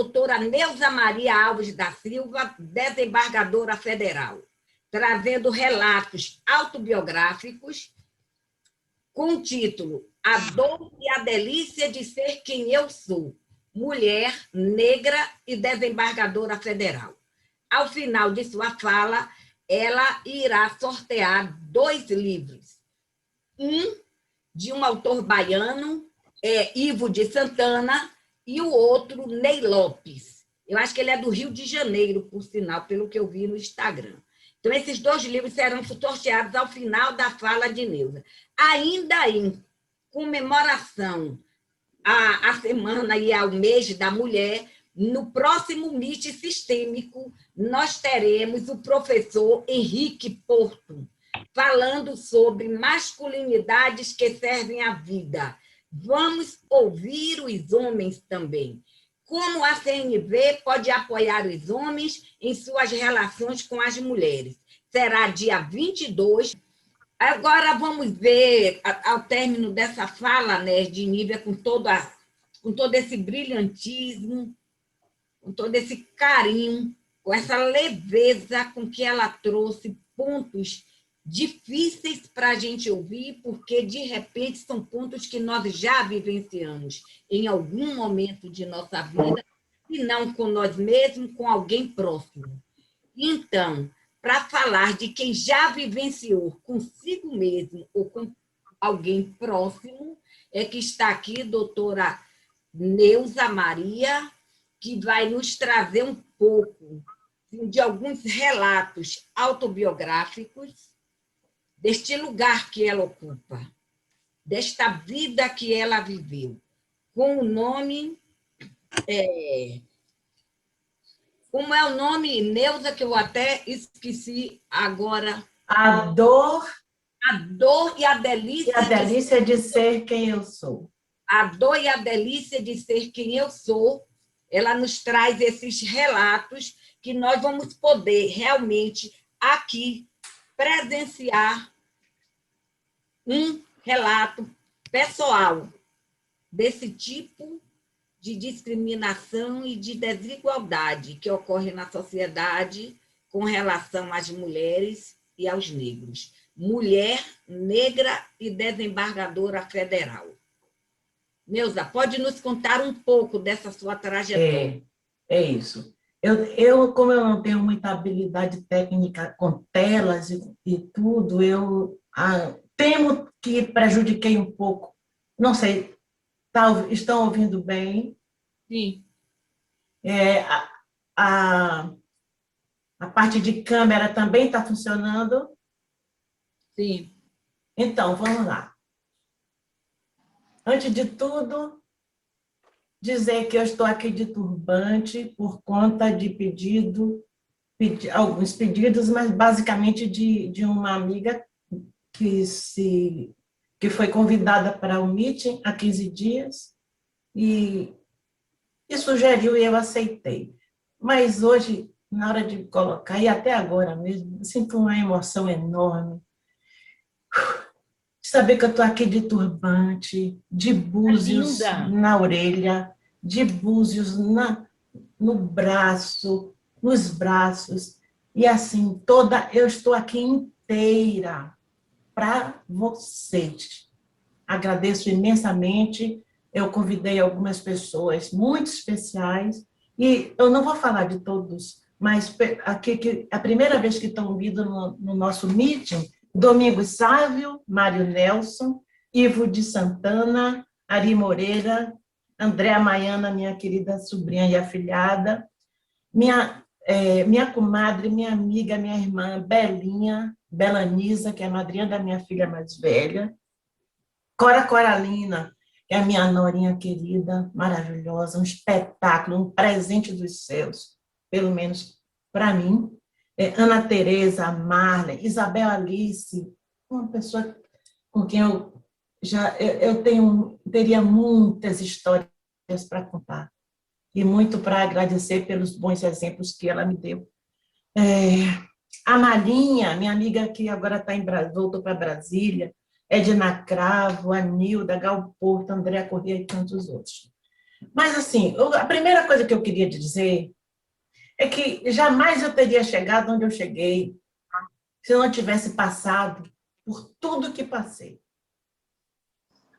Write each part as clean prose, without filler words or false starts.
doutora Neuza Maria Alves da Silva, desembargadora federal, trazendo relatos autobiográficos com o título A Dor e a Delícia de Ser Quem Eu Sou, mulher, negra e desembargadora federal. Ao final de sua fala, ela irá sortear 2 livros. Um de um autor baiano, Ivo de Santana, e o outro, Ney Lopes. Eu acho que ele é do Rio de Janeiro, por sinal, pelo que eu vi no Instagram. Então, esses 2 livros serão sorteados ao final da fala de Neuza. Ainda em comemoração à Semana e ao Mês da Mulher, no próximo Meet Sistêmico, nós teremos o professor Henrique Porto, falando sobre masculinidades que servem à vida. Vamos ouvir os homens também. Como a CNV pode apoiar os homens em suas relações com as mulheres. Será dia 22. Agora vamos ver, ao término dessa fala, né, de Nívia, com todo esse brilhantismo, com todo esse carinho, com essa leveza com que ela trouxe pontos difíceis para a gente ouvir, porque, de repente, são pontos que nós já vivenciamos em algum momento de nossa vida, e não com nós mesmos, com alguém próximo. Então, para falar de quem já vivenciou consigo mesmo ou com alguém próximo, é que está aqui a doutora Neuza Maria, que vai nos trazer um pouco de alguns relatos autobiográficos deste lugar que ela ocupa, desta vida que ela viveu, com o nome... Como é o nome, Neuza, que eu até esqueci agora? A dor E a delícia... E a delícia de ser quem eu sou. A dor e a delícia de ser quem eu sou, ela nos traz esses relatos que nós vamos poder realmente aqui presenciar um relato pessoal desse tipo de discriminação e de desigualdade que ocorre na sociedade com relação às mulheres e aos negros. Mulher, negra e desembargadora federal. Neuza, pode nos contar um pouco dessa sua trajetória? É isso. Como eu não tenho muita habilidade técnica com telas e tudo, eu temo que prejudiquei um pouco. Não sei, estão ouvindo bem? Sim. A parte de câmera também está funcionando? Sim. Então, vamos lá. Antes de tudo, dizer que eu estou aqui de turbante por conta de alguns pedidos, mas basicamente de uma amiga que foi convidada para o meeting há 15 dias e sugeriu e eu aceitei. Mas hoje, na hora de colocar, e até agora mesmo, sinto uma emoção enorme de saber que eu estou aqui de turbante, de búzios na orelha, de búzios no braço, nos braços, e assim, eu estou aqui inteira para vocês. Agradeço imensamente, eu convidei algumas pessoas muito especiais, e eu não vou falar de todos, mas aqui, a primeira vez que estão vindo no nosso meeting, Domingos Sávio, Mário Nelson, Ivo de Santana, Ari Moreira, Andréa Maiana, minha querida sobrinha e afilhada, minha comadre, minha amiga, minha irmã Belinha, Belanisa, que é a madrinha da minha filha mais velha, Cora Coralina, que é a minha norinha querida, maravilhosa, um espetáculo, um presente dos céus, pelo menos para mim, Ana Tereza, Marley, Isabel Alice, uma pessoa com quem teria muitas histórias para contar e muito para agradecer pelos bons exemplos que ela me deu. A Malinha, minha amiga que agora voltou para Brasília, Edna Cravo, a Nilda, Gal Porto, Andréa Corrêa e tantos outros. Mas, assim, a primeira coisa que eu queria dizer é que jamais eu teria chegado onde eu cheguei se eu não tivesse passado por tudo que passei.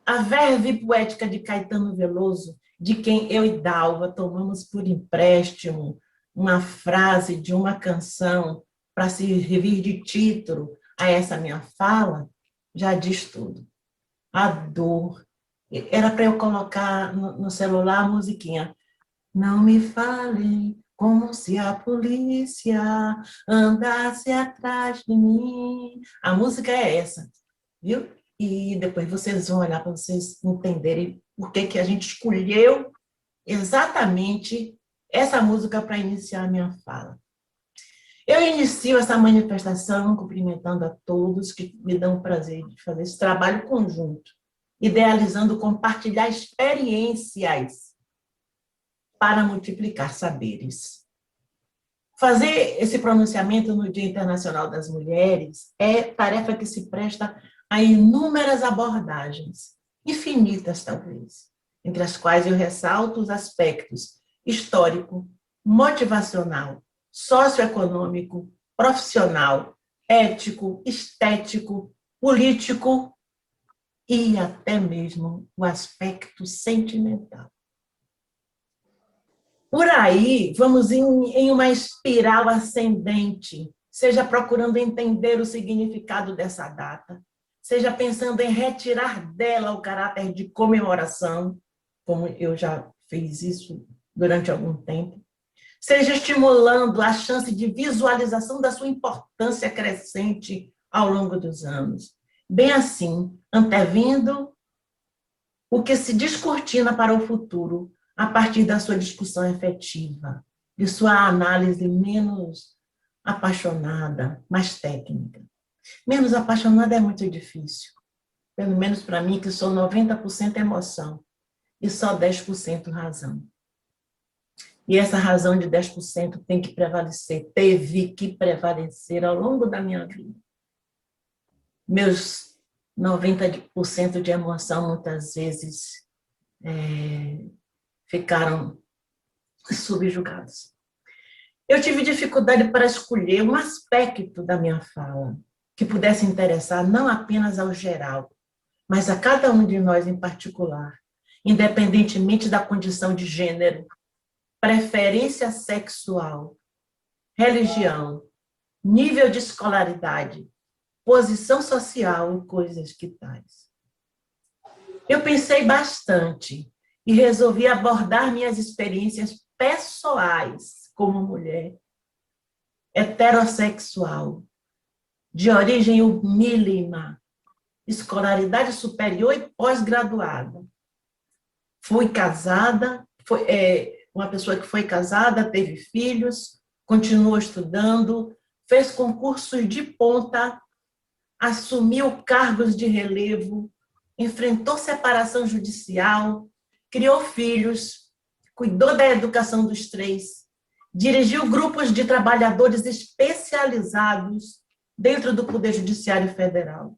A verve poética de Caetano Veloso, de quem eu e Dalva tomamos por empréstimo uma frase de uma canção para servir de título a essa minha fala, já diz tudo. A dor. Era para eu colocar no celular a musiquinha. Não me falem como se a polícia andasse atrás de mim. A música é essa, viu? E depois vocês vão olhar para vocês entenderem por que a gente escolheu exatamente essa música para iniciar a minha fala. Eu inicio essa manifestação cumprimentando a todos que me dão o prazer de fazer esse trabalho conjunto, idealizando compartilhar experiências para multiplicar saberes. Fazer esse pronunciamento no Dia Internacional das Mulheres é tarefa que se presta a inúmeras abordagens, infinitas talvez, entre as quais eu ressalto os aspectos histórico, motivacional, socioeconômico, profissional, ético, estético, político e até mesmo o aspecto sentimental. Por aí, vamos em uma espiral ascendente, seja procurando entender o significado dessa data, seja pensando em retirar dela o caráter de comemoração, como eu já fiz isso durante algum tempo, seja estimulando a chance de visualização da sua importância crescente ao longo dos anos. Bem assim, antevindo o que se descortina para o futuro, a partir da sua discussão efetiva, de sua análise menos apaixonada, mais técnica. Menos apaixonada é muito difícil, pelo menos para mim, que sou 90% emoção e só 10% razão. E essa razão de 10% tem que prevalecer, teve que prevalecer ao longo da minha vida. Meus 90% de emoção, muitas vezes, ficaram subjugados. Eu tive dificuldade para escolher um aspecto da minha fala que pudesse interessar não apenas ao geral, mas a cada um de nós em particular, independentemente da condição de gênero, preferência sexual, religião, nível de escolaridade, posição social e coisas que tais. Eu pensei bastante e resolvi abordar minhas experiências pessoais como mulher heterossexual, de origem humílima, escolaridade superior e pós-graduada. Fui casada, uma pessoa que foi casada, teve filhos, continuou estudando, fez concursos de ponta, assumiu cargos de relevo, enfrentou separação judicial, criou filhos, cuidou da educação dos três, dirigiu grupos de trabalhadores especializados dentro do Poder Judiciário Federal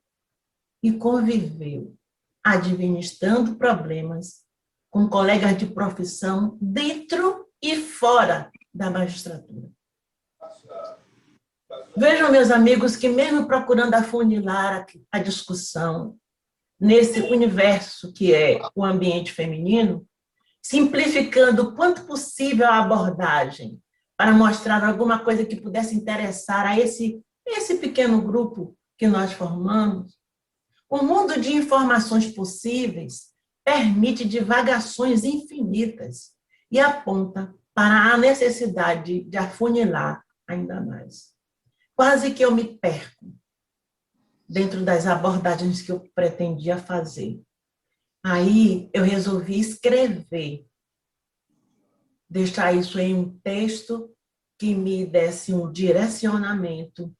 e conviveu, administrando problemas com colegas de profissão dentro e fora da magistratura. Vejam, meus amigos, que mesmo procurando afunilar a discussão nesse universo que é o ambiente feminino, simplificando o quanto possível a abordagem para mostrar alguma coisa que pudesse interessar a esse pequeno grupo que nós formamos, o mundo de informações possíveis permite divagações infinitas e aponta para a necessidade de afunilar ainda mais. Quase que eu me perco dentro das abordagens que eu pretendia fazer. Aí eu resolvi escrever, deixar isso em um texto que me desse um direcionamento,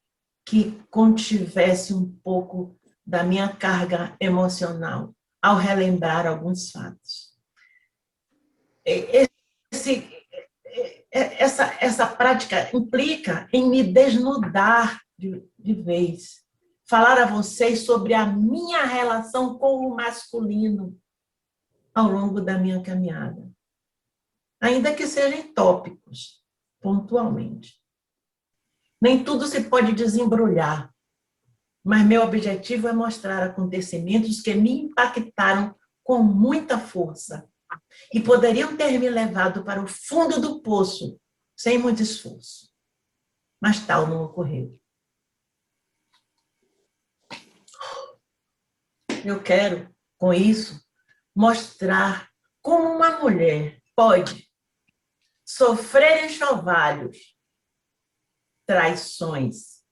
que contivesse um pouco da minha carga emocional ao relembrar alguns fatos. Essa prática implica em me desnudar de vez, falar a vocês sobre a minha relação com o masculino ao longo da minha caminhada. ainda que sejam tópicos, pontualmente. Nem tudo se pode desembrulhar, mas meu objetivo é mostrar acontecimentos que me impactaram com muita força e poderiam ter me levado para o fundo do poço, sem muito esforço. Mas tal não ocorreu. Eu quero, com isso, mostrar como uma mulher pode sofrer enxovalhos, traições,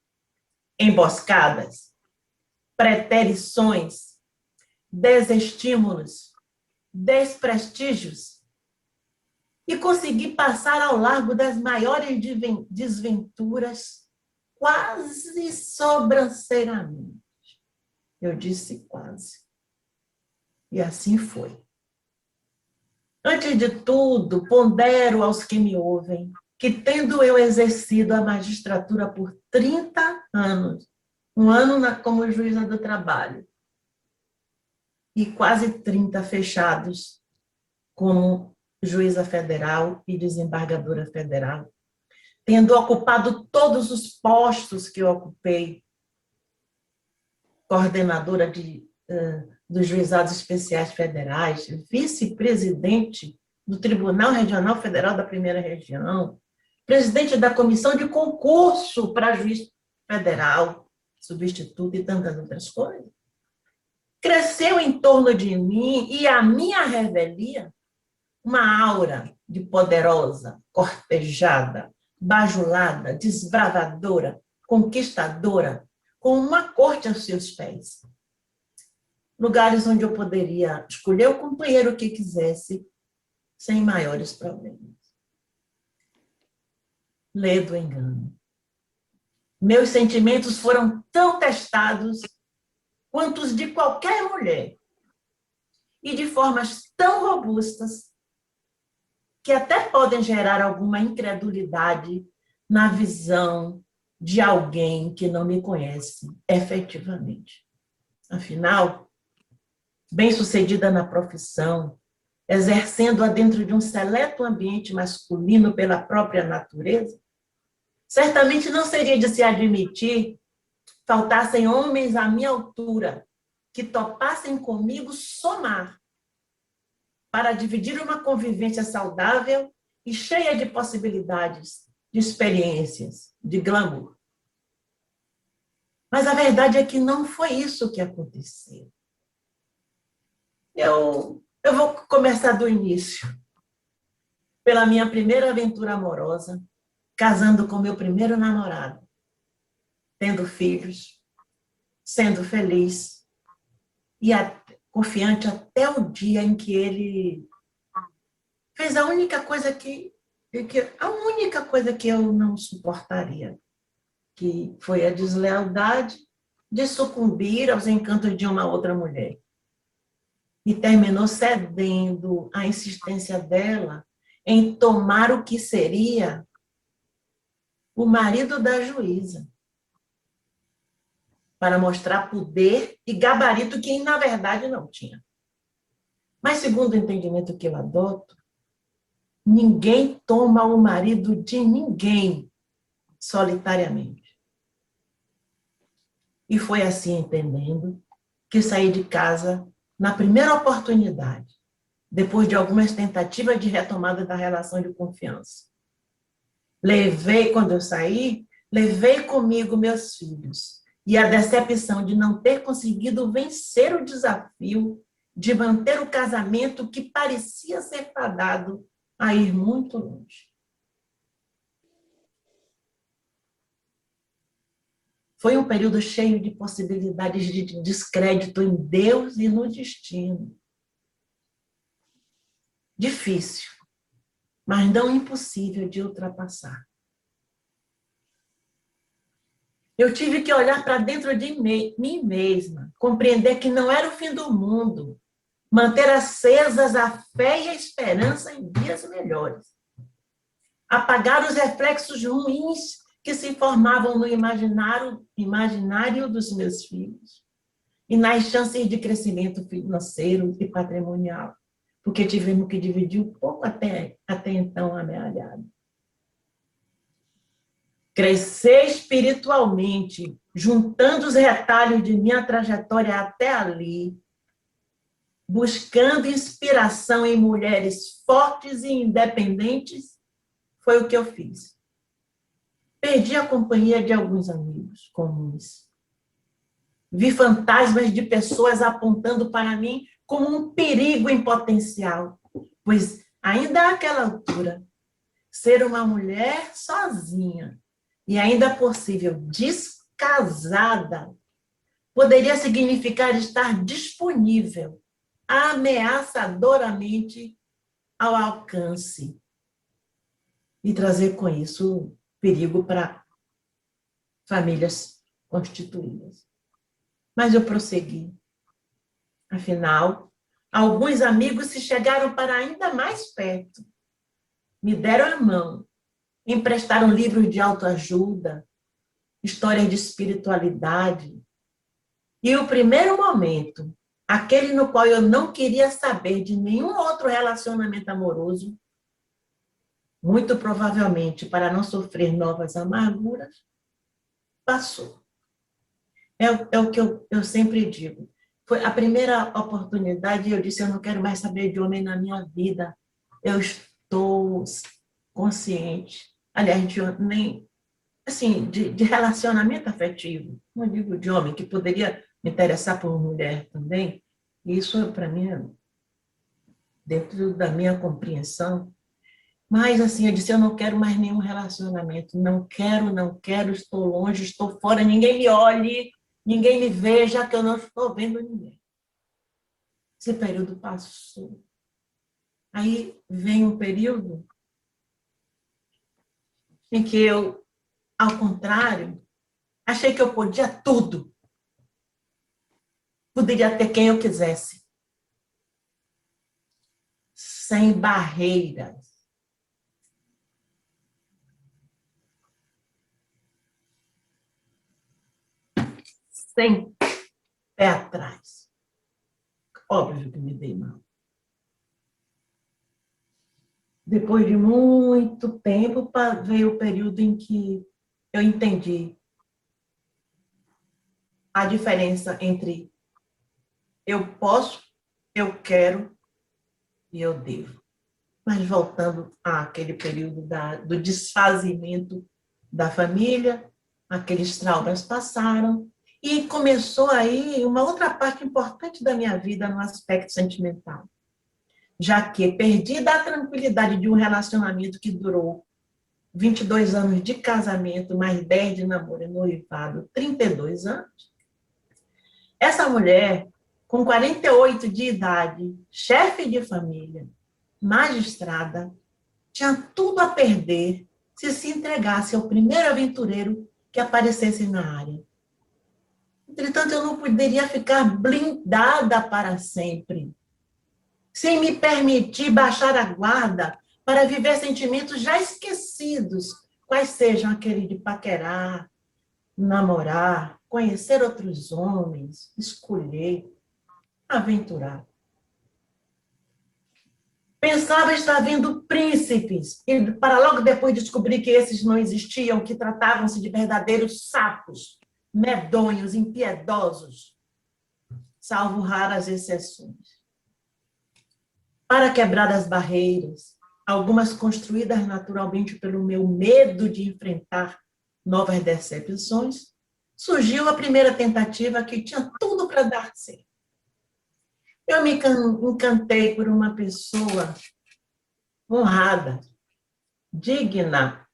emboscadas, preterições, desestímulos, desprestígios e conseguir passar ao largo das maiores desventuras quase sobranceiramente. Eu disse quase. E assim foi. Antes de tudo, pondero aos que me ouvem que, tendo eu exercido a magistratura por 30 anos, um ano como juíza do trabalho, e quase 30 fechados como juíza federal e desembargadora federal, tendo ocupado todos os postos que eu ocupei, coordenadora dos juizados especiais federais, vice-presidente do Tribunal Regional Federal da Primeira Região, presidente da comissão de concurso para juiz federal, substituto e tantas outras coisas. Cresceu em torno de mim e a minha revelia uma aura de poderosa, cortejada, bajulada, desbravadora, conquistadora, com uma corte aos seus pés. Lugares onde eu poderia escolher o companheiro que quisesse, sem maiores problemas. Lê do engano. Meus sentimentos foram tão testados quanto os de qualquer mulher, e de formas tão robustas que até podem gerar alguma incredulidade na visão de alguém que não me conhece efetivamente. Afinal, bem-sucedida na profissão, exercendo-a dentro de um seleto ambiente masculino pela própria natureza, certamente não seria de se admitir faltassem homens à minha altura que topassem comigo somar para dividir uma convivência saudável e cheia de possibilidades, de experiências, de glamour. Mas a verdade é que não foi isso que aconteceu. Eu vou começar do início. Pela minha primeira aventura amorosa, casando com meu primeiro namorado, tendo filhos, sendo feliz e confiante até o dia em que ele fez a única coisa que eu não suportaria, que foi a deslealdade de sucumbir aos encantos de uma outra mulher. E terminou cedendo à insistência dela em tomar o que seria o marido da juíza, para mostrar poder e gabarito que, na verdade, não tinha. Mas, segundo o entendimento que eu adoto, ninguém toma o marido de ninguém solitariamente. E foi assim, entendendo, que saí de casa na primeira oportunidade, depois de algumas tentativas de retomada da relação de confiança. Quando eu saí, levei comigo meus filhos, e a decepção de não ter conseguido vencer o desafio de manter o casamento que parecia ser fadado a ir muito longe. Foi um período cheio de possibilidades de descrédito em Deus e no destino. Difícil, mas não impossível de ultrapassar. Eu tive que olhar para dentro de mim mesma, compreender que não era o fim do mundo, manter acesas a fé e a esperança em dias melhores. Apagar os reflexos ruins que se formavam no imaginário dos meus filhos e nas chances de crescimento financeiro e patrimonial. porque tivemos que dividir um pouco até então amealhado. Crescer espiritualmente, juntando os retalhos de minha trajetória até ali, buscando inspiração em mulheres fortes e independentes, foi o que eu fiz. Perdi a companhia de alguns amigos comuns. Vi fantasmas de pessoas apontando para mim como um perigo em potencial, pois ainda àquela altura, ser uma mulher sozinha e ainda possível descasada poderia significar estar disponível ameaçadoramente ao alcance e trazer com isso perigo para famílias constituídas. Mas eu prossegui. Afinal, alguns amigos se chegaram para ainda mais perto. Me deram a mão, emprestaram livros de autoajuda, histórias de espiritualidade. E o primeiro momento, aquele no qual eu não queria saber de nenhum outro relacionamento amoroso, muito provavelmente para não sofrer novas amarguras, passou. É o que eu sempre digo. Foi a primeira oportunidade e eu disse, eu não quero mais saber de homem na minha vida. Eu estou consciente. Aliás, de relacionamento afetivo. Não digo de homem, que poderia me interessar por mulher também. Isso, para mim, é dentro da minha compreensão. Mas, assim, eu disse, eu não quero mais nenhum relacionamento. Não quero, estou longe, estou fora, ninguém me olhe, ninguém me veja, que eu não estou vendo ninguém. Esse período passou. Aí vem um período em que eu, ao contrário, achei que eu podia tudo. Poderia ter quem eu quisesse. Sem barreiras. Sem pé atrás. Óbvio que me dei mal. Depois de muito tempo, veio o período em que eu entendi a diferença entre eu posso, eu quero e eu devo. Mas voltando àquele período do desfazimento da família, aqueles traumas passaram, e começou aí uma outra parte importante da minha vida no aspecto sentimental. Já que perdi da tranquilidade de um relacionamento que durou 22 anos de casamento, mais 10 de namoro e noivado, 32 anos, essa mulher, com 48 de idade, chefe de família, magistrada, tinha tudo a perder se entregasse ao primeiro aventureiro que aparecesse na área. Entretanto, eu não poderia ficar blindada para sempre, sem me permitir baixar a guarda para viver sentimentos já esquecidos, quais sejam aquele de paquerar, namorar, conhecer outros homens, escolher, aventurar. Pensava estar vendo príncipes, e para logo depois descobrir que esses não existiam, que tratavam-se de verdadeiros sapos, medonhos, impiedosos, salvo raras exceções. Para quebrar as barreiras, algumas construídas naturalmente pelo meu medo de enfrentar novas decepções, surgiu a primeira tentativa que tinha tudo para dar certo. Eu me encantei por uma pessoa honrada, digna,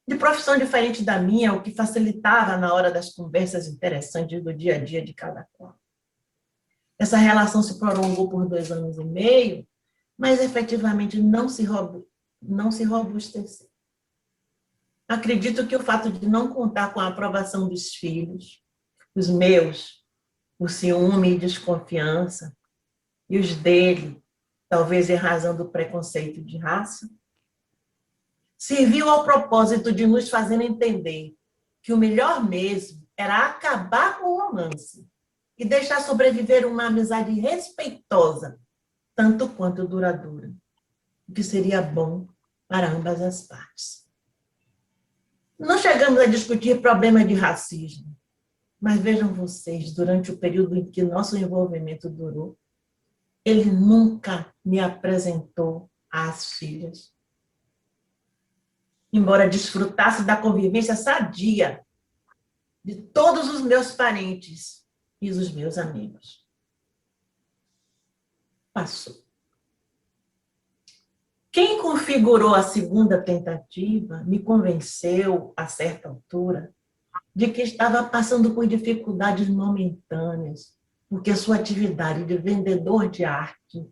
de profissão diferente da minha, o que facilitava na hora das conversas interessantes do dia a dia de cada qual. Essa relação se prolongou por 2 anos e meio, mas efetivamente não se robusteceu. Acredito que o fato de não contar com a aprovação dos filhos, os meus, o ciúme e desconfiança, e os dele, talvez em razão do preconceito de raça, serviu ao propósito de nos fazer entender que o melhor mesmo era acabar com o romance e deixar sobreviver uma amizade respeitosa, tanto quanto duradoura, o que seria bom para ambas as partes. Não chegamos a discutir problema de racismo, mas vejam vocês, durante o período em que nosso envolvimento durou, ele nunca me apresentou às filhas. Embora desfrutasse da convivência sadia de todos os meus parentes e os meus amigos. Passou. Quem configurou a segunda tentativa me convenceu, a certa altura, de que estava passando por dificuldades momentâneas, porque sua atividade de vendedor de arte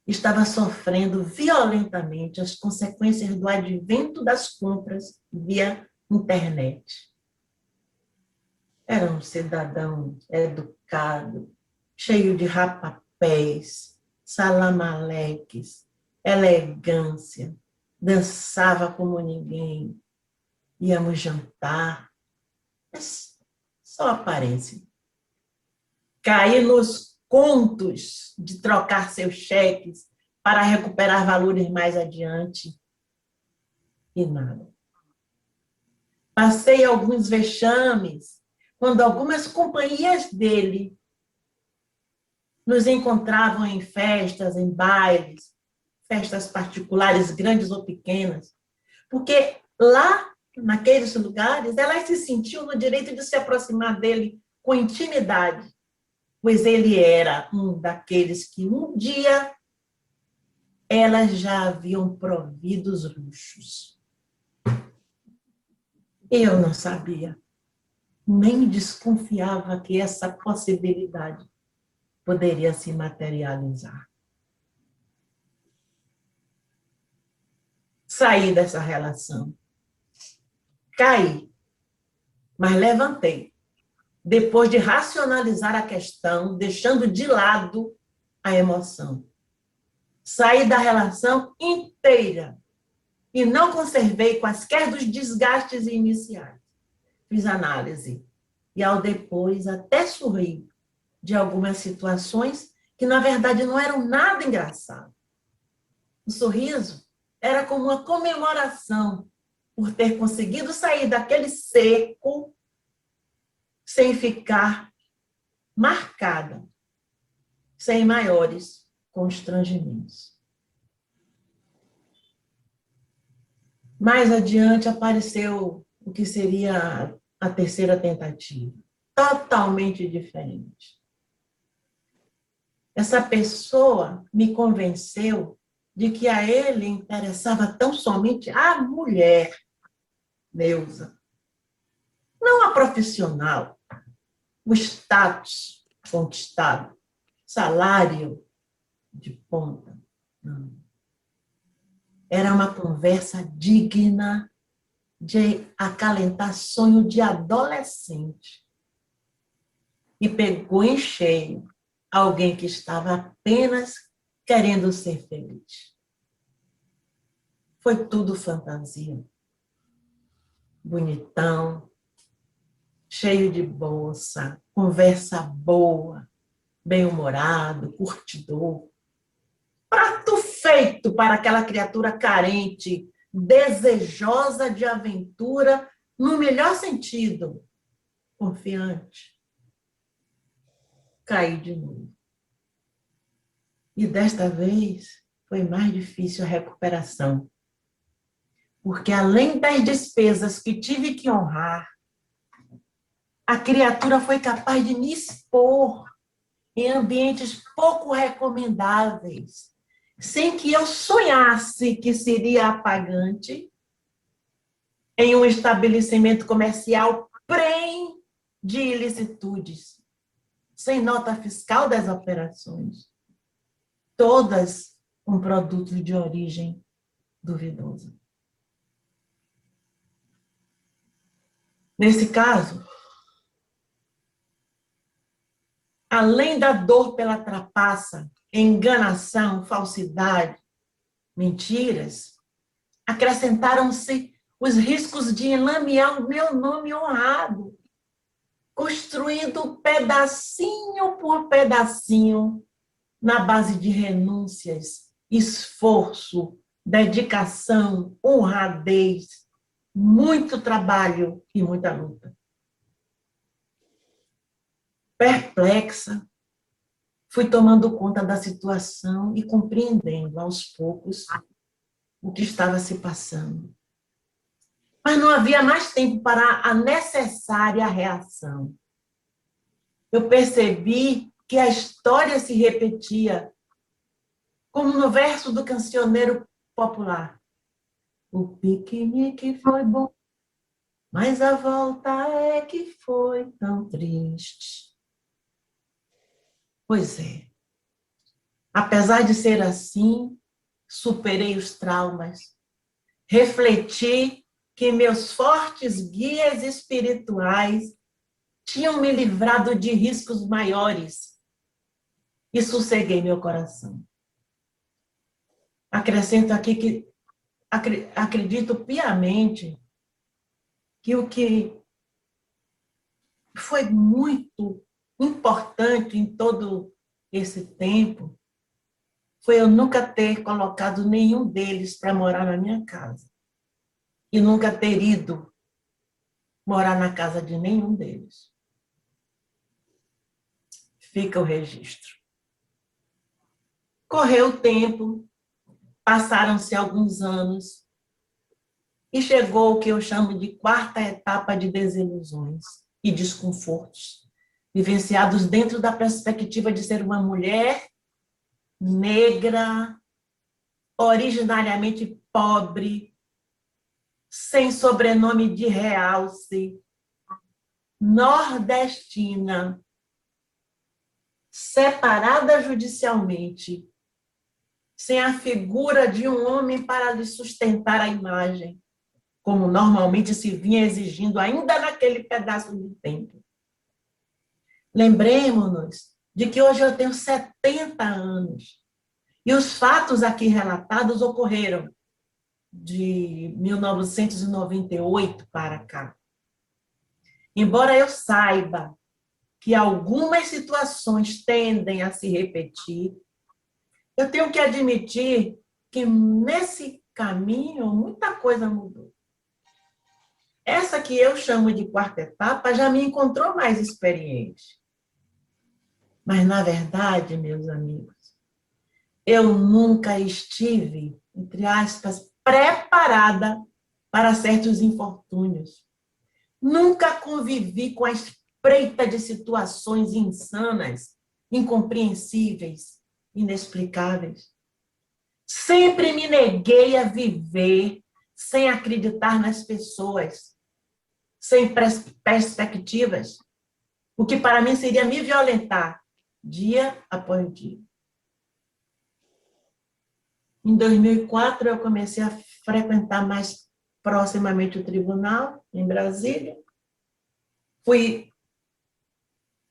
estava sofrendo violentamente as consequências do advento das compras via internet. Era um cidadão educado, cheio de rapapés, salamaleques, elegância, dançava como ninguém, íamos jantar, mas só aparência. Caí nos contos de trocar seus cheques para recuperar valores mais adiante e nada. Passei alguns vexames quando algumas companhias dele nos encontravam em festas, em bailes, festas particulares, grandes ou pequenas, porque lá, naqueles lugares, elas se sentiam no direito de se aproximar dele com intimidade, pois ele era um daqueles que um dia elas já haviam provido os luxos. Eu não sabia, nem desconfiava que essa possibilidade poderia se materializar. Saí dessa relação. Caí, mas levantei, depois de racionalizar a questão, deixando de lado a emoção. Saí da relação inteira e não conservei quaisquer dos desgastes iniciais. Fiz análise e, ao depois, até sorri de algumas situações que, na verdade, não eram nada engraçado. O sorriso era como uma comemoração por ter conseguido sair daquele seco sem ficar marcada, sem maiores constrangimentos. Mais adiante apareceu o que seria a terceira tentativa, totalmente diferente. Essa pessoa me convenceu de que a ele interessava tão somente a mulher, Neuza, não a profissional, o status conquistado, salário de ponta. Não. Era uma conversa digna de acalentar sonho de adolescente. E pegou em cheio alguém que estava apenas querendo ser feliz. Foi tudo fantasia. Bonitão, cheio de bolsa, conversa boa, bem-humorado, curtidor. Prato feito para aquela criatura carente, desejosa de aventura, no melhor sentido, confiante. Caí de novo. E desta vez foi mais difícil a recuperação, porque além das despesas que tive que honrar, a criatura foi capaz de me expor em ambientes pouco recomendáveis, sem que eu sonhasse que seria apagante, em um estabelecimento comercial prenhe de ilicitudes, sem nota fiscal das operações, todas com produtos de origem duvidosa. Nesse caso, além da dor pela trapaça, enganação, falsidade, mentiras, acrescentaram-se os riscos de enlamear o meu nome honrado, construindo pedacinho por pedacinho na base de renúncias, esforço, dedicação, honradez, muito trabalho e muita luta. Perplexa, fui tomando conta da situação e compreendendo aos poucos o que estava se passando. Mas não havia mais tempo para a necessária reação. Eu percebi que a história se repetia, como no verso do cancioneiro popular. O piquenique foi bom, mas a volta é que foi tão triste. Pois é. Apesar de ser assim, superei os traumas, refleti que meus fortes guias espirituais tinham me livrado de riscos maiores e sosseguei meu coração. Acrescento aqui que acredito piamente que o que foi muito importante em todo esse tempo foi eu nunca ter colocado nenhum deles para morar na minha casa. E nunca ter ido morar na casa de nenhum deles. Fica o registro. Correu o tempo, passaram-se alguns anos, e chegou o que eu chamo de quarta etapa de desilusões e desconfortos, vivenciados dentro da perspectiva de ser uma mulher negra, originariamente pobre, sem sobrenome de realce, nordestina, separada judicialmente, sem a figura de um homem para lhe sustentar a imagem, como normalmente se vinha exigindo ainda naquele pedaço de tempo. Lembremos-nos de que hoje eu tenho 70 anos e os fatos aqui relatados ocorreram de 1998 para cá. Embora eu saiba que algumas situações tendem a se repetir, eu tenho que admitir que nesse caminho muita coisa mudou. Essa que eu chamo de quarta etapa já me encontrou mais experiente. Mas, na verdade, meus amigos, eu nunca estive, entre aspas, preparada para certos infortúnios. Nunca convivi com a espreita de situações insanas, incompreensíveis, inexplicáveis. Sempre me neguei a viver sem acreditar nas pessoas, sem perspectivas, o que para mim seria me violentar dia após dia. Em 2004, eu comecei a frequentar mais proximamente o tribunal, em Brasília. Fui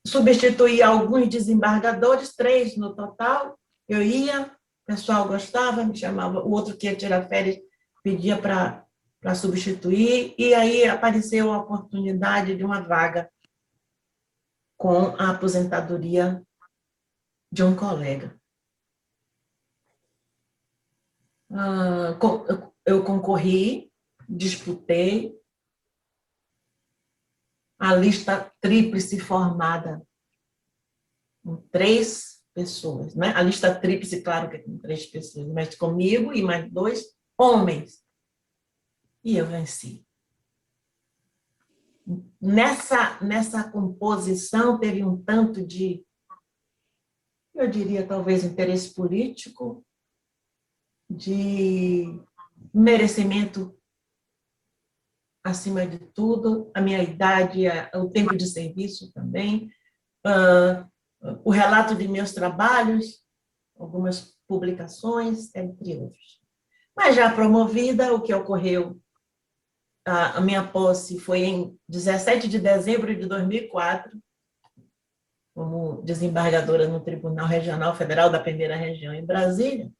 substituir alguns desembargadores, 3 no total. Eu ia, o pessoal gostava, me chamava, o outro que ia tirar férias pedia para substituir, e aí apareceu a oportunidade de uma vaga com a aposentadoria de um colega. Eu concorri, disputei, a lista tríplice formada com 3 pessoas, né? A lista tríplice, claro que é com 3 pessoas, mas comigo e mais 2 homens. E eu venci. Nessa composição teve um tanto de, eu diria, talvez, interesse político, de merecimento acima de tudo, a minha idade, o tempo de serviço também, o relato de meus trabalhos, algumas publicações, entre outros. Mas já promovida, o que ocorreu, a minha posse foi em 17 de dezembro de 2004, como desembargadora no Tribunal Regional Federal da Primeira Região em Brasília.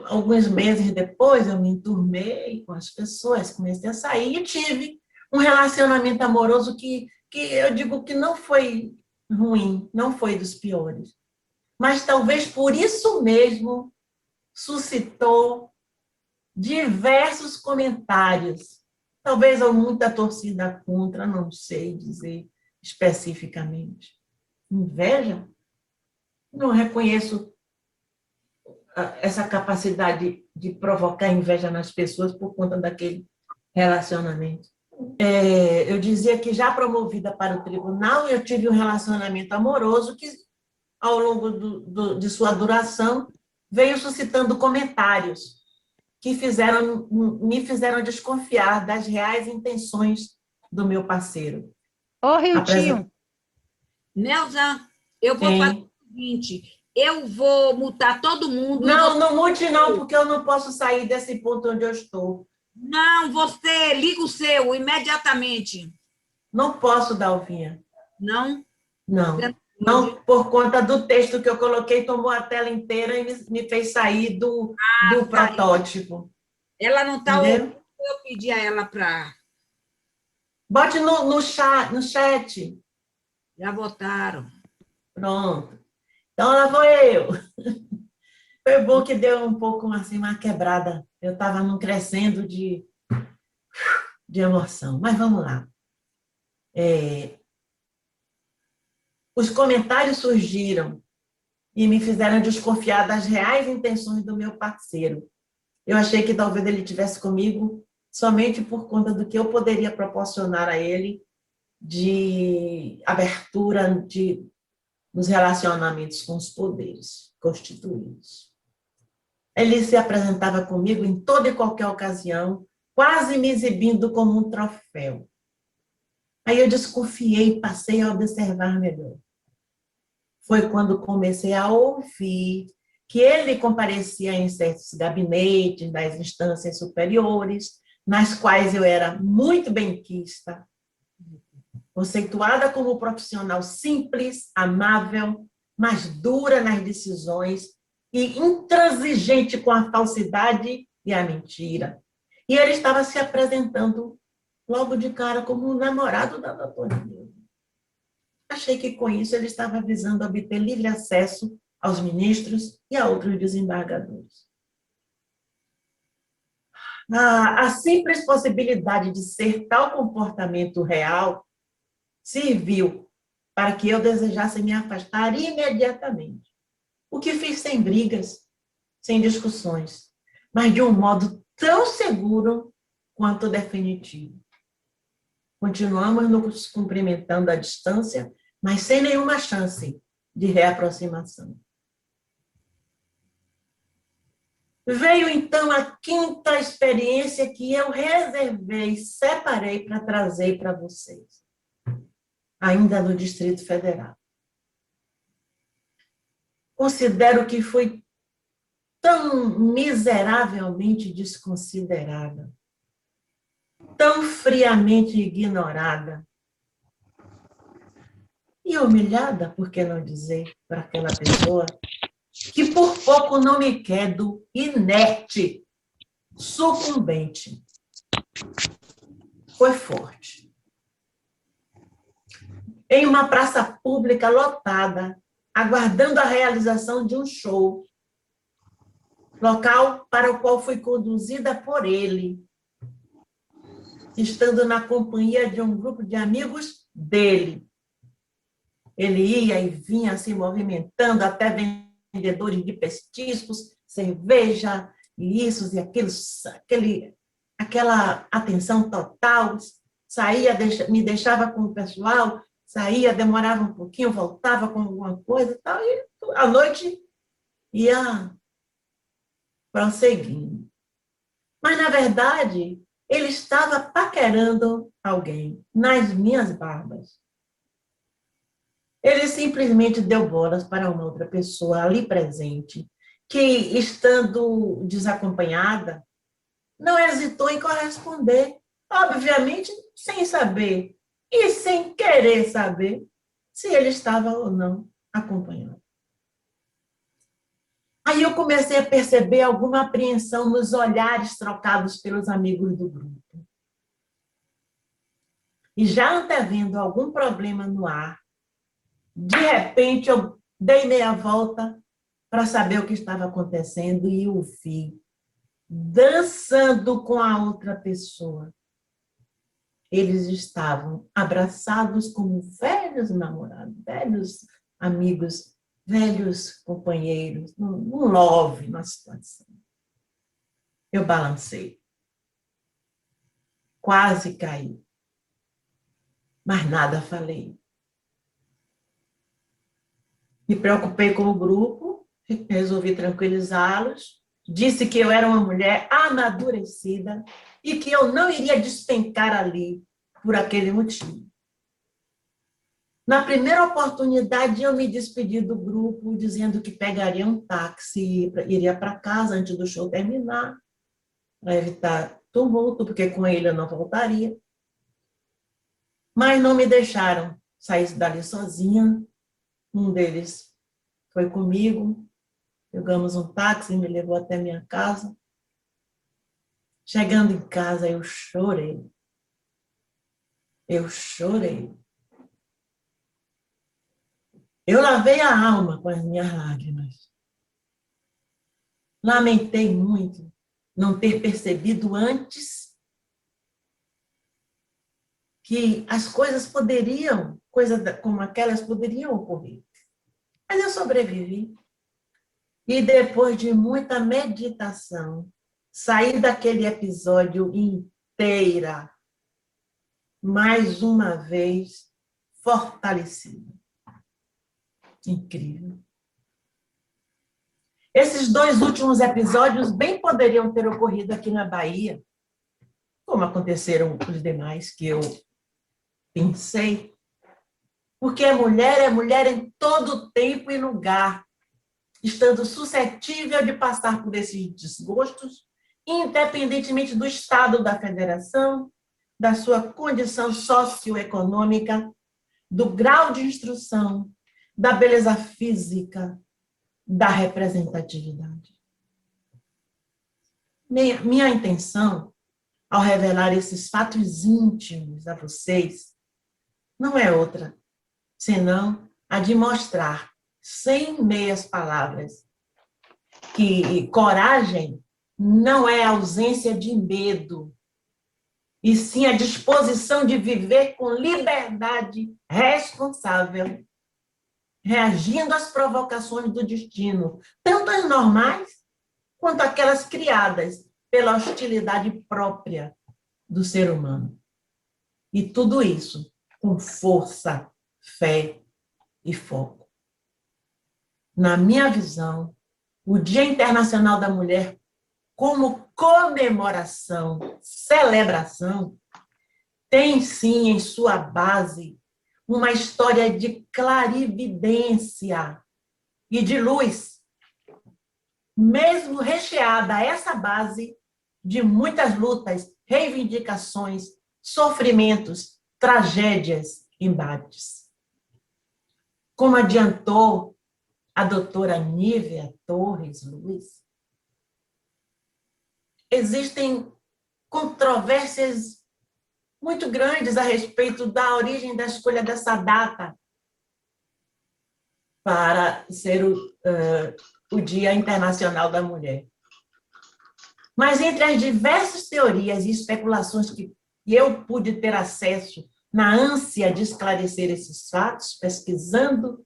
Alguns meses depois, eu me enturmei com as pessoas, comecei a sair e tive um relacionamento amoroso que eu digo que não foi ruim, não foi dos piores. mas talvez por isso mesmo suscitou diversos comentários. Talvez há muita torcida contra, não sei dizer especificamente. Inveja? Não reconheço essa capacidade de provocar inveja nas pessoas por conta daquele relacionamento. Eu dizia que, já promovida para o tribunal, eu tive um relacionamento amoroso que, ao longo de sua duração, veio suscitando comentários que me fizeram desconfiar das reais intenções do meu parceiro. Ô, Riltinho. Nelza, eu vou fazer o seguinte, eu vou multar todo mundo. Não mute não, porque eu não posso sair desse ponto onde eu estou. Não, você liga o seu imediatamente. Não posso, Dalvinha. Não? Não, por conta do texto que eu coloquei, tomou a tela inteira e me fez sair do protótipo. Ela não está ouvindo, eu pedi a ela para... Bote no chat. Já votaram. Pronto. Então, lá vou eu. Foi bom que deu um pouco assim, uma quebrada. Eu estava num crescendo de emoção. Mas vamos lá. Os comentários surgiram e me fizeram desconfiar das reais intenções do meu parceiro. Eu achei que talvez ele estivesse comigo somente por conta do que eu poderia proporcionar a ele de abertura nos relacionamentos com os poderes constituídos. Ele se apresentava comigo em toda e qualquer ocasião, quase me exibindo como um troféu. Aí eu desconfiei e passei a observar melhor. Foi quando comecei a ouvir que ele comparecia em certos gabinetes das instâncias superiores, nas quais eu era muito benquista, conceituada como profissional simples, amável, mas dura nas decisões e intransigente com a falsidade e a mentira. E ele estava se apresentando logo de cara como o namorado da doutora Nilda. Achei que com isso ele estava visando obter livre acesso aos ministros e a outros desembargadores. A simples possibilidade de ser tal comportamento real serviu para que eu desejasse me afastar imediatamente. O que fiz sem brigas, sem discussões, mas de um modo tão seguro quanto definitivo. Continuamos nos cumprimentando à distância, mas sem nenhuma chance de reaproximação. Veio, então, a quinta experiência que eu reservei, separei para trazer para vocês, ainda no Distrito Federal. Considero que fui tão miseravelmente desconsiderada, tão friamente ignorada e humilhada, por que não dizer, para aquela pessoa, que por pouco não me quedo inerte, sucumbente. Foi forte. Em uma praça pública lotada, aguardando a realização de um show, local para o qual fui conduzida por ele, estando na companhia de um grupo de amigos dele. Ele ia e vinha se movimentando, até vendedores de petiscos, cerveja, e isso e aquilo, aquela atenção total. Saía, me deixava com o pessoal, saía, demorava um pouquinho, voltava com alguma coisa e tal, e à noite ia prosseguindo. Mas, na verdade, ele estava paquerando alguém nas minhas barbas. Ele simplesmente deu bolas para uma outra pessoa ali presente, que, estando desacompanhada, não hesitou em corresponder, obviamente sem saber e sem querer saber se ele estava ou não acompanhado. Aí eu comecei a perceber alguma apreensão nos olhares trocados pelos amigos do grupo. E já antevendo algum problema no ar, de repente eu dei meia volta para saber o que estava acontecendo e o vi dançando com a outra pessoa. Eles estavam abraçados como velhos namorados, velhos amigos, velhos companheiros, num love, numa situação. Eu balancei. Quase caí. Mas nada falei. Me preocupei com o grupo, resolvi tranquilizá-los, disse que eu era uma mulher amadurecida e que eu não iria despencar ali por aquele motivo. Na primeira oportunidade, eu me despedi do grupo, dizendo que pegaria um táxi e iria para casa antes do show terminar, para evitar tumulto, porque com ele eu não voltaria. Mas não me deixaram sair dali sozinha. Um deles foi comigo, pegamos um táxi e me levou até minha casa. Chegando em casa, eu chorei. Eu chorei. Eu lavei a alma com as minhas lágrimas. Lamentei muito não ter percebido antes que as coisas poderiam, coisas como aquelas poderiam ocorrer. Mas eu sobrevivi. E depois de muita meditação, saí daquele episódio inteira, mais uma vez, fortalecida. Incrível. Esses 2 últimos episódios bem poderiam ter ocorrido aqui na Bahia, como aconteceram os demais que eu pensei, porque é mulher em todo tempo e lugar, estando suscetível de passar por esses desgostos, independentemente do estado da federação, da sua condição socioeconômica, do grau de instrução, da beleza física, da representatividade. Minha intenção, ao revelar esses fatos íntimos a vocês, não é outra, senão a de mostrar, sem meias palavras, que coragem não é ausência de medo, e sim a disposição de viver com liberdade responsável, reagindo às provocações do destino, tanto as normais quanto aquelas criadas pela hostilidade própria do ser humano. E tudo isso com força, fé e foco. Na minha visão, o Dia Internacional da Mulher, como comemoração, celebração, tem sim em sua base uma história de clarividência e de luz, mesmo recheada essa base de muitas lutas, reivindicações, sofrimentos, tragédias, embates. Como adiantou a doutora Nívia Torres Luiz, existem controvérsias muito grandes a respeito da origem da escolha dessa data para ser o Dia Internacional da Mulher. Mas entre as diversas teorias e especulações que eu pude ter acesso na ânsia de esclarecer esses fatos, pesquisando,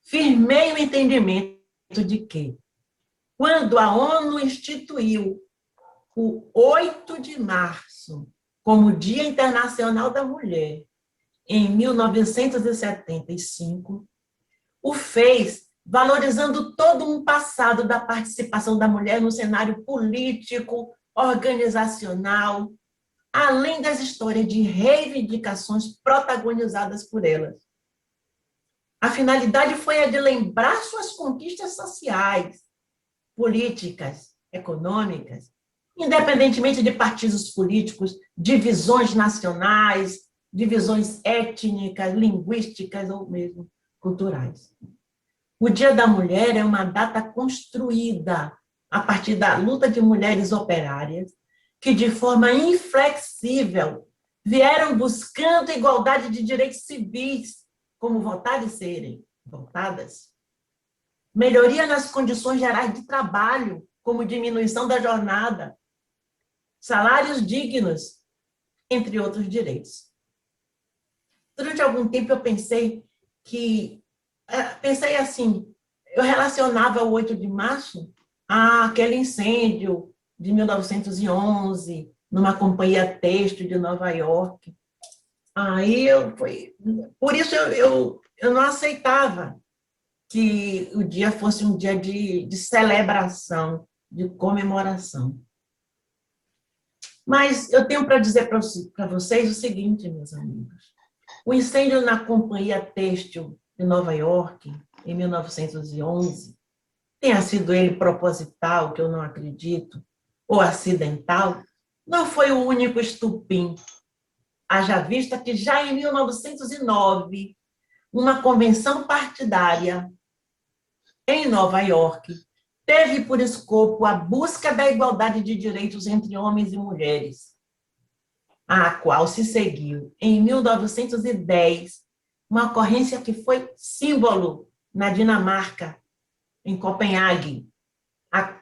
firmei o entendimento de que, quando a ONU instituiu o 8 de março como Dia Internacional da Mulher, em 1975, o fez valorizando todo um passado da participação da mulher no cenário político, organizacional, além das histórias de reivindicações protagonizadas por elas. A finalidade foi a de lembrar suas conquistas sociais, políticas, econômicas, independentemente de partidos políticos, divisões nacionais, divisões étnicas, linguísticas ou mesmo culturais. O Dia da Mulher é uma data construída a partir da luta de mulheres operárias que, de forma inflexível, vieram buscando igualdade de direitos civis, como votar e serem, voltadas, melhoria nas condições gerais de trabalho, como diminuição da jornada, salários dignos, entre outros direitos. Durante algum tempo eu pensei assim, eu relacionava o 8 de março àquele incêndio de 1911, numa companhia têxtil de Nova York. Por isso eu não aceitava que o dia fosse um dia de celebração, de comemoração. Mas eu tenho para dizer para vocês o seguinte, meus amigos. O incêndio na companhia têxtil de Nova York, em 1911, tenha sido ele proposital, que eu não acredito, ou acidental, não foi o único estupim. Haja vista que já em 1909, uma convenção partidária em Nova York teve por escopo a busca da igualdade de direitos entre homens e mulheres, a qual se seguiu, em 1910, uma ocorrência que foi símbolo na Dinamarca, em Copenhague.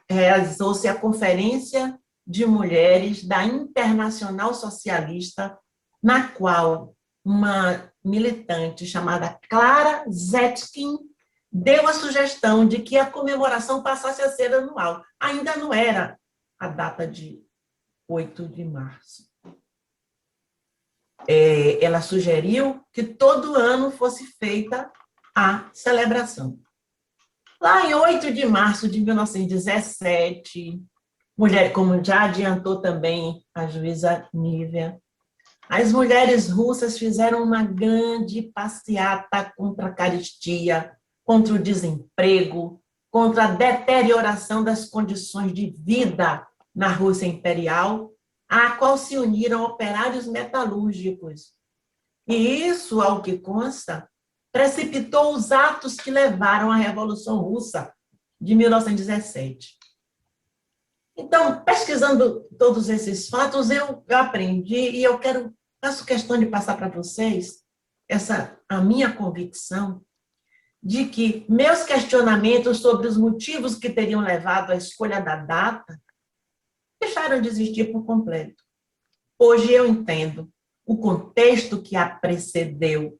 Realizou-se a Conferência de Mulheres da Internacional Socialista, na qual uma militante chamada Clara Zetkin deu a sugestão de que a comemoração passasse a ser anual. Ainda não era a data de 8 de março. Ela sugeriu que todo ano fosse feita a celebração. Lá em 8 de março de 1917, como já adiantou também a juíza Nívia, as mulheres russas fizeram uma grande passeata contra a carestia, contra o desemprego, contra a deterioração das condições de vida na Rússia imperial, à qual se uniram operários metalúrgicos. E isso, ao que consta, precipitou os atos que levaram à Revolução Russa de 1917. Então, pesquisando todos esses fatos, eu aprendi e faço questão de passar para vocês a minha convicção de que meus questionamentos sobre os motivos que teriam levado à escolha da data deixaram de existir por completo. Hoje eu entendo o contexto que a precedeu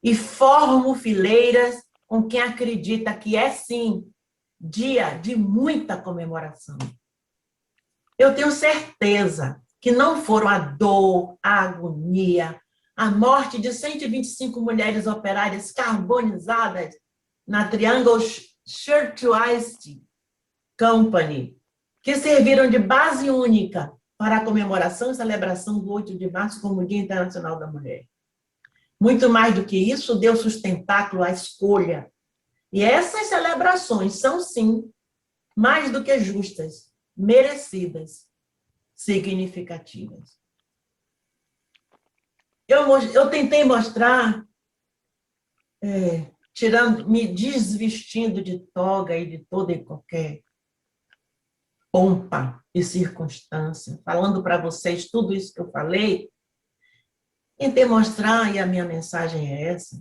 e formo fileiras com quem acredita que é, sim, dia de muita comemoração. Eu tenho certeza que não foram a dor, a agonia, a morte de 125 mulheres operárias carbonizadas na Triangle Shirtwaist Company, que serviram de base única para a comemoração e celebração do 8 de março como Dia Internacional da Mulher. Muito mais do que isso, deu sustentáculo à escolha. E essas celebrações são, sim, mais do que justas, merecidas, significativas. Eu tentei mostrar, me desvestindo de toga e de toda e qualquer pompa e circunstância, falando para vocês tudo isso que eu falei, tentei mostrar, e a minha mensagem é essa,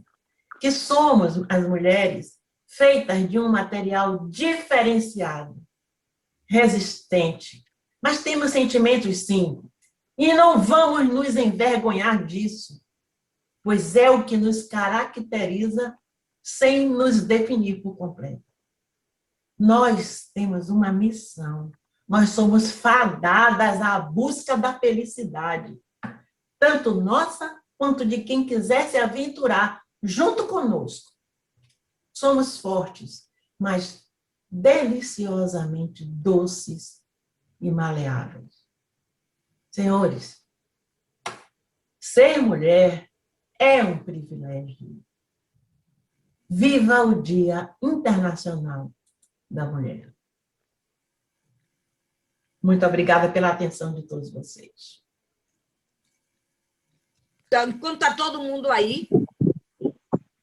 que somos, as mulheres, feitas de um material diferenciado, resistente, mas temos sentimentos, sim, e não vamos nos envergonhar disso, pois é o que nos caracteriza sem nos definir por completo. Nós temos uma missão, nós somos fadadas à busca da felicidade, tanto nossa quanto de quem quiser se aventurar junto conosco. Somos fortes, mas deliciosamente doces e maleáveis. Senhores, ser mulher é um privilégio. Viva o Dia Internacional da Mulher. Muito obrigada pela atenção de todos vocês. Então, enquanto está todo mundo aí,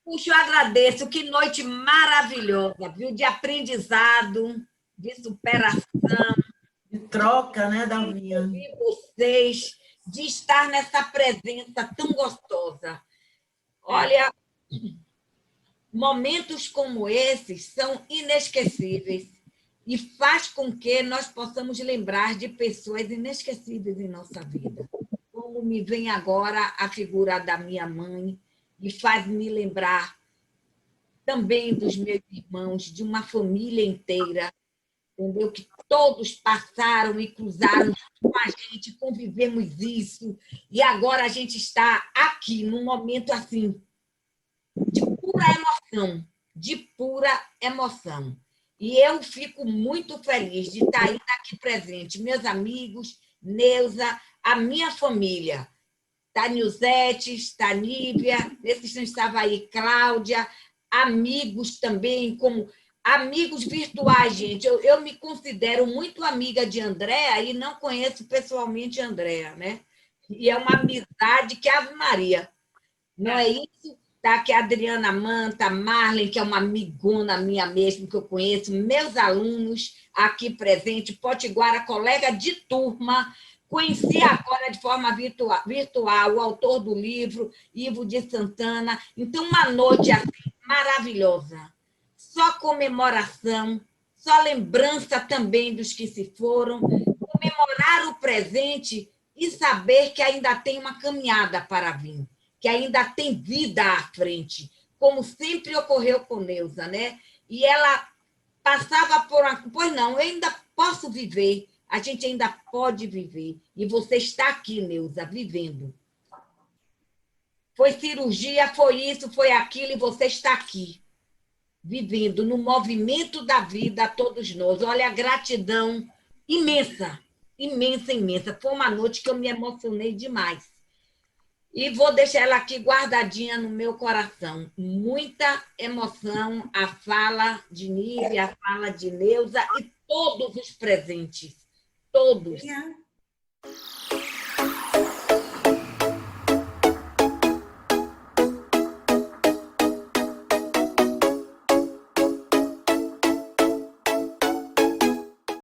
puxa, eu agradeço. Que noite maravilhosa, viu? De aprendizado, de superação. De troca, né, Dalvinha? De vocês, de estar nessa presença tão gostosa. Olha, Momentos como esses são inesquecíveis e faz com que nós possamos lembrar de pessoas inesquecíveis em nossa vida. Como me vem agora a figura da minha mãe e faz-me lembrar também dos meus irmãos, de uma família inteira, entendeu? Que todos passaram e cruzaram com a gente, convivemos isso, e agora a gente está aqui, num momento assim, de pura emoção, de pura emoção. E eu fico muito feliz de estar ainda aqui presente, meus amigos, Neuza, a minha família, Tanilzete, Nívia, nesse instante estava aí Cláudia, amigos também, como amigos virtuais, gente. Eu me considero muito amiga de Andréa e não conheço pessoalmente a Andréa, né? E é uma amizade que Ave Maria. Não é isso? Tá aqui a Adriana Manta, Marlen, que é uma amigona minha mesmo, que eu conheço, meus alunos aqui presentes, Potiguara, colega de turma, conheci agora de forma virtual o autor do livro, Ivo de Santana. Então, uma noite assim, maravilhosa. Só comemoração, só lembrança também dos que se foram, comemorar o presente e saber que ainda tem uma caminhada para vir, que ainda tem vida à frente, como sempre ocorreu com Neuza, né? E ela passava por uma... Pois não, eu ainda posso viver, a gente ainda pode viver. E você está aqui, Neuza, vivendo. Foi cirurgia, foi isso, foi aquilo, e você está aqui, vivendo no movimento da vida a todos nós. Olha, a gratidão imensa, imensa, imensa. Foi uma noite que eu me emocionei demais. E vou deixar ela aqui guardadinha no meu coração. Muita emoção, a fala de Nívia, a fala de Neuza e todos os presentes. Todos.